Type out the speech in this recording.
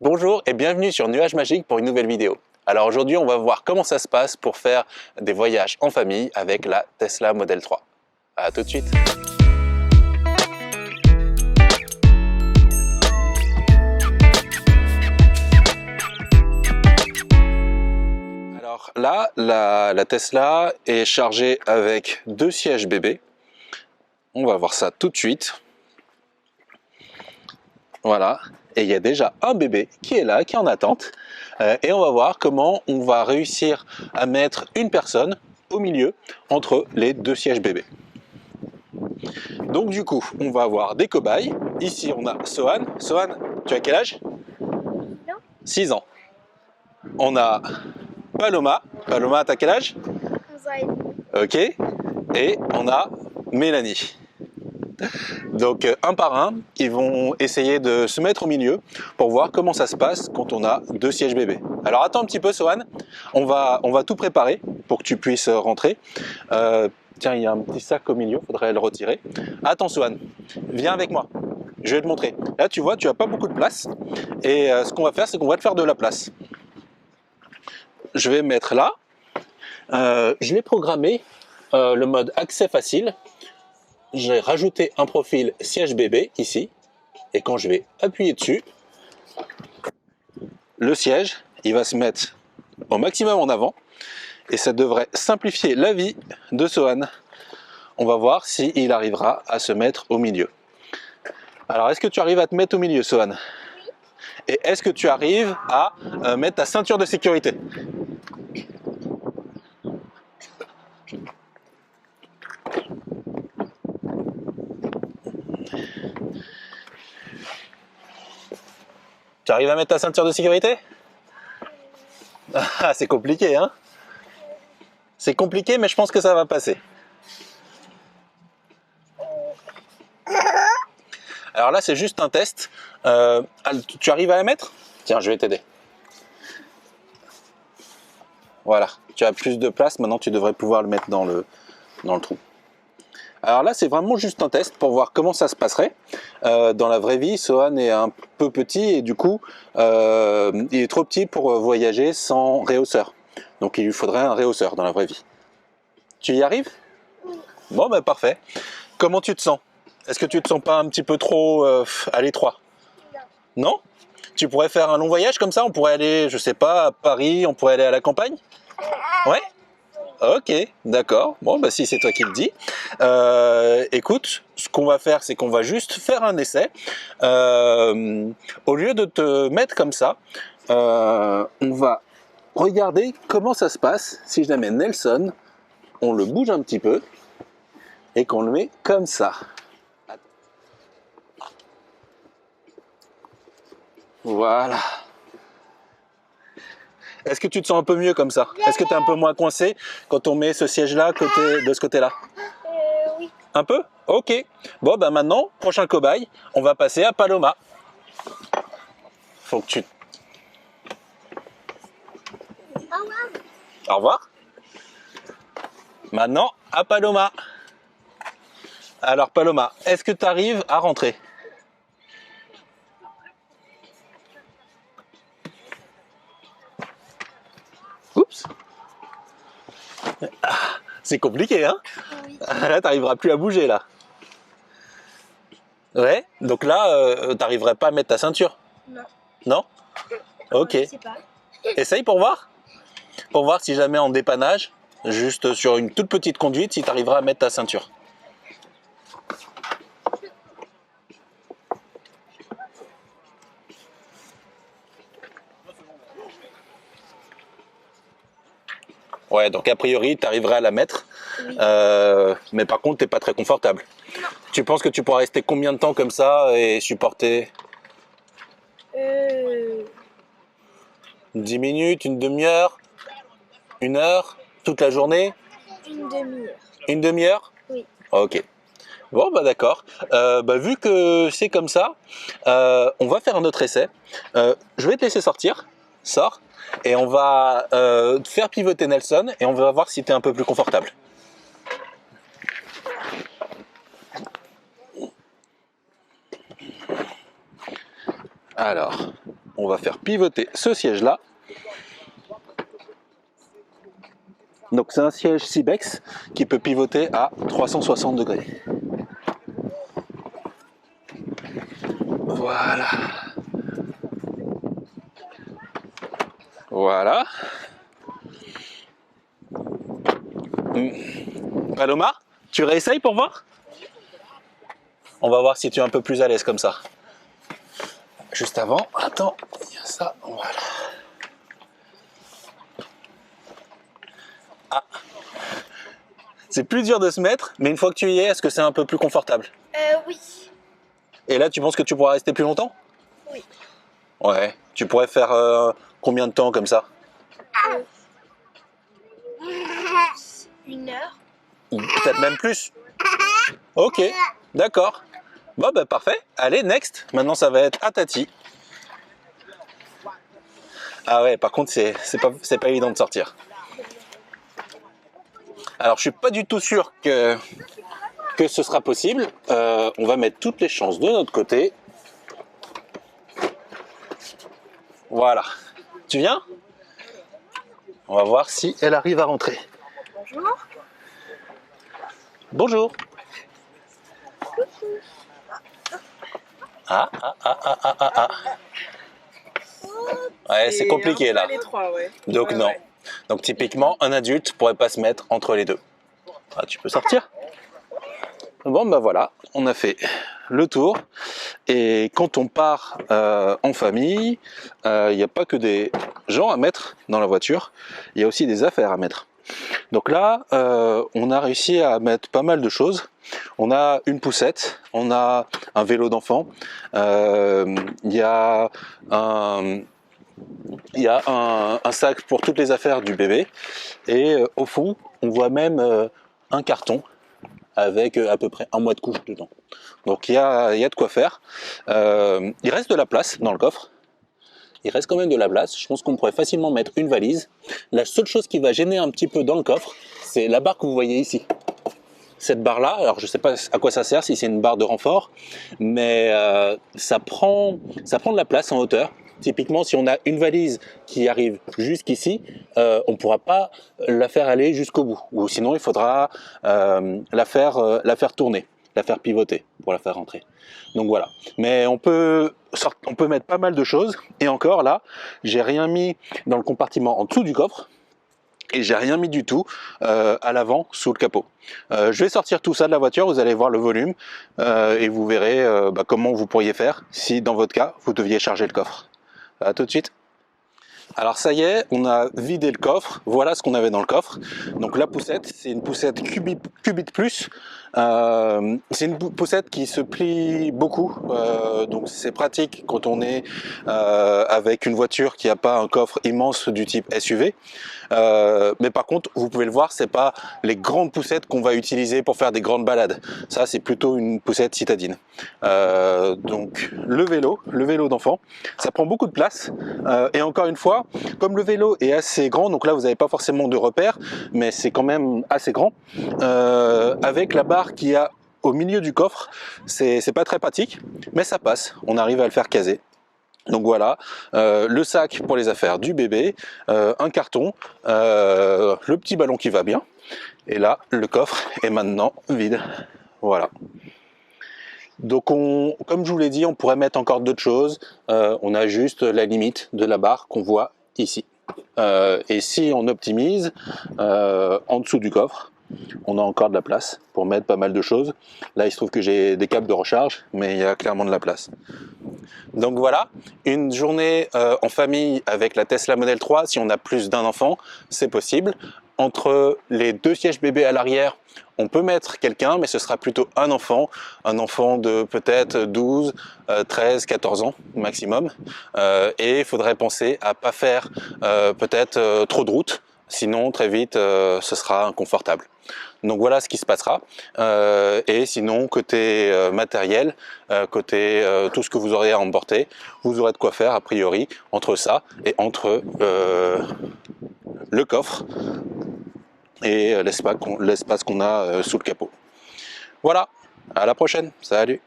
Bonjour et bienvenue sur Nuage Magique pour une nouvelle vidéo. Alors aujourd'hui on va voir comment ça se passe pour faire des voyages en famille avec la Tesla Model 3. A tout de suite. Alors là, la Tesla est chargée avec 2 sièges bébés. On va voir ça tout de suite. Voilà, et il y a déjà un bébé qui est là, qui est en attente. Et on va voir comment on va réussir à mettre une personne au milieu entre les 2 sièges bébés. Donc du coup, on va avoir des cobayes. Ici, on a Sohan. Sohan, tu as quel âge? 6 ans. On a Paloma. Paloma, tu as quel âge? 11 ans et demi. Ok. Et on a Mélanie. Donc un par un, ils vont essayer de se mettre au milieu pour voir comment ça se passe quand on a 2 sièges bébés. Alors attends un petit peu Sohan, on va tout préparer pour que tu puisses rentrer. Tiens, il y a un petit sac au milieu, il faudrait le retirer. Attends Sohan, viens avec moi, je vais te montrer. Là tu vois, tu n'as pas beaucoup de place et ce qu'on va faire, c'est qu'on va te faire de la place. Je vais mettre là, je l'ai programmé, le mode accès facile. J'ai rajouté un profil siège bébé ici, et quand je vais appuyer dessus, le siège, il va se mettre au maximum en avant, et ça devrait simplifier la vie de Sohan. On va voir s'il arrivera à se mettre au milieu. Alors, est-ce que tu arrives à te mettre au milieu, Sohan? Oui. Et est-ce que tu arrives à mettre ta ceinture de sécurité? Tu arrives à mettre ta ceinture de sécurité? Ah, c'est compliqué, hein? C'est compliqué, mais je pense que ça va passer. Alors là, c'est juste un test. Tu arrives à la mettre? Tiens, je vais t'aider. Voilà, tu as plus de place. Maintenant, tu devrais pouvoir le mettre dans le trou. Alors là, c'est vraiment juste un test pour voir comment ça se passerait. Dans la vraie vie, Sohan est un peu petit et du coup, il est trop petit pour voyager sans réhausseur. Donc il lui faudrait un réhausseur dans la vraie vie. Tu y arrives? Bon, ben parfait. Comment tu te sens? Est-ce que tu te sens pas un petit peu trop à l'étroit? Non? Tu pourrais faire un long voyage comme ça? On pourrait aller, je sais pas, à Paris, on pourrait aller à la campagne? Ouais? Ok, d'accord. Bon, bah si c'est toi qui le dis. Écoute, ce qu'on va faire, c'est qu'on va juste faire un essai. Au lieu de te mettre comme ça, on va regarder comment ça se passe si je l'amène Nelson, on le bouge un petit peu et qu'on le met comme ça. Voilà. Est-ce que tu te sens un peu mieux comme ça? Est-ce que tu es un peu moins coincé quand on met ce siège-là de ce côté-là? Oui. Un peu? Ok. Bon, ben maintenant, prochain cobaye, on va passer à Paloma. Faut que tu... Au revoir. Au revoir. Maintenant, à Paloma. Alors Paloma, est-ce que tu arrives à rentrer? Oups. Ah, c'est compliqué, hein? Oui. Là, tu n'arriveras plus à bouger, là. Ouais, donc là, tu n'arriverais pas à mettre ta ceinture? Non. Non? Ok. Je sais pas. Essaye pour voir? Pour voir si jamais en dépannage, juste sur une toute petite conduite, si tu arriveras à mettre ta ceinture. Ouais, donc a priori, tu arriverais à la mettre, Oui. mais par contre, tu n'es pas très confortable. Non. Tu penses que tu pourras rester combien de temps comme ça et supporter 10 minutes, une demi-heure, 1 heure, toute la journée? Une demi-heure. Une demi-heure? Oui. Ok. Bon, bah d'accord. Vu que c'est comme ça, on va faire un autre essai. Je vais te laisser sortir. Sors. Et on va faire pivoter Nelson et on va voir si tu es un peu plus confortable. Alors, on va faire pivoter ce siège-là. Donc c'est un siège Cybex qui peut pivoter à 360 degrés. Voilà. Voilà. Paloma, tu réessayes pour voir? On va voir si tu es un peu plus à l'aise comme ça. Juste avant, attends, il y a ça, voilà. Ah. C'est plus dur de se mettre, mais une fois que tu y es, est-ce que c'est un peu plus confortable? Oui. Et là, tu penses que tu pourras rester plus longtemps? Oui. Ouais. Tu pourrais faire combien de temps comme ça? 1 heure. Ou peut-être même plus? Ok, d'accord. Bon, bah parfait. Allez, next. Maintenant, ça va être à Tati. Ah ouais, par contre, c'est pas évident de sortir. Alors, je suis pas du tout sûr que ce sera possible. On va mettre toutes les chances de notre côté. Voilà. Tu viens? On va voir si elle arrive à rentrer. Bonjour. Bonjour. Ah. Ouais, c'est compliqué là. Donc non. Donc typiquement, un adulte pourrait pas se mettre entre les deux. Ah, tu peux sortir. Bon, bah voilà, on a fait le tour. Et quand on part en famille, il n'y a pas que des gens à mettre dans la voiture, il y a aussi des affaires à mettre. Donc là, on a réussi à mettre pas mal de choses. On a une poussette, on a un vélo d'enfant, il y a un sac pour toutes les affaires du bébé. Et au fond, on voit même un carton avec à peu près un mois de couche dedans. Donc il y a de quoi faire. Il reste de la place dans le coffre. Il reste quand même de la place. Je pense qu'on pourrait facilement mettre une valise. La seule chose qui va gêner un petit peu dans le coffre, c'est la barre que vous voyez ici. Cette barre-là, alors je ne sais pas à quoi ça sert, si c'est une barre de renfort, mais ça prend de la place en hauteur. Typiquement, si on a une valise qui arrive jusqu'ici, on ne pourra pas la faire aller jusqu'au bout. Ou sinon, il faudra la faire tourner, la faire pivoter pour la faire rentrer. Donc voilà. Mais on peut mettre pas mal de choses. Et encore là, j'ai rien mis dans le compartiment en dessous du coffre. Et j'ai rien mis du tout à l'avant sous le capot. Je vais sortir tout ça de la voiture, vous allez voir le volume et vous verrez comment vous pourriez faire si dans votre cas vous deviez charger le coffre. À tout de suite. Alors ça y est, on a vidé le coffre, voilà ce qu'on avait dans le coffre. Donc la poussette, c'est une poussette Qubit Plus. C'est une poussette qui se plie beaucoup, donc c'est pratique quand on est avec une voiture qui n'a pas un coffre immense du type SUV. Mais par contre, vous pouvez le voir, c'est pas les grandes poussettes qu'on va utiliser pour faire des grandes balades. Ça, c'est plutôt une poussette citadine. Donc le vélo d'enfant, ça prend beaucoup de place. Et encore une fois, comme le vélo est assez grand, donc là vous n'avez pas forcément de repères, mais c'est quand même assez grand. Avec la barre qu'il y a au milieu du coffre, c'est pas très pratique, mais ça passe. On arrive à le faire caser. Donc voilà, le sac pour les affaires du bébé, un carton, le petit ballon qui va bien, et là le coffre est maintenant vide. Voilà. Donc comme je vous l'ai dit, on pourrait mettre encore d'autres choses, on a juste la limite de la barre qu'on voit ici. Et si on optimise en dessous du coffre, on a encore de la place pour mettre pas mal de choses. Là il se trouve que j'ai des câbles de recharge, mais il y a clairement de la place. Donc voilà, une journée en famille avec la Tesla Model 3, si on a plus d'un enfant, c'est possible. Entre les deux sièges bébés à l'arrière, on peut mettre quelqu'un, mais ce sera plutôt un enfant de peut-être 12, 13, 14 ans maximum. Et il faudrait penser à pas faire peut-être trop de route, sinon très vite ce sera inconfortable. Donc voilà ce qui se passera. Et sinon côté matériel, côté tout ce que vous aurez à emporter, vous aurez de quoi faire a priori entre ça et entre le coffre et l'espace qu'on a sous le capot. Voilà, à la prochaine, salut.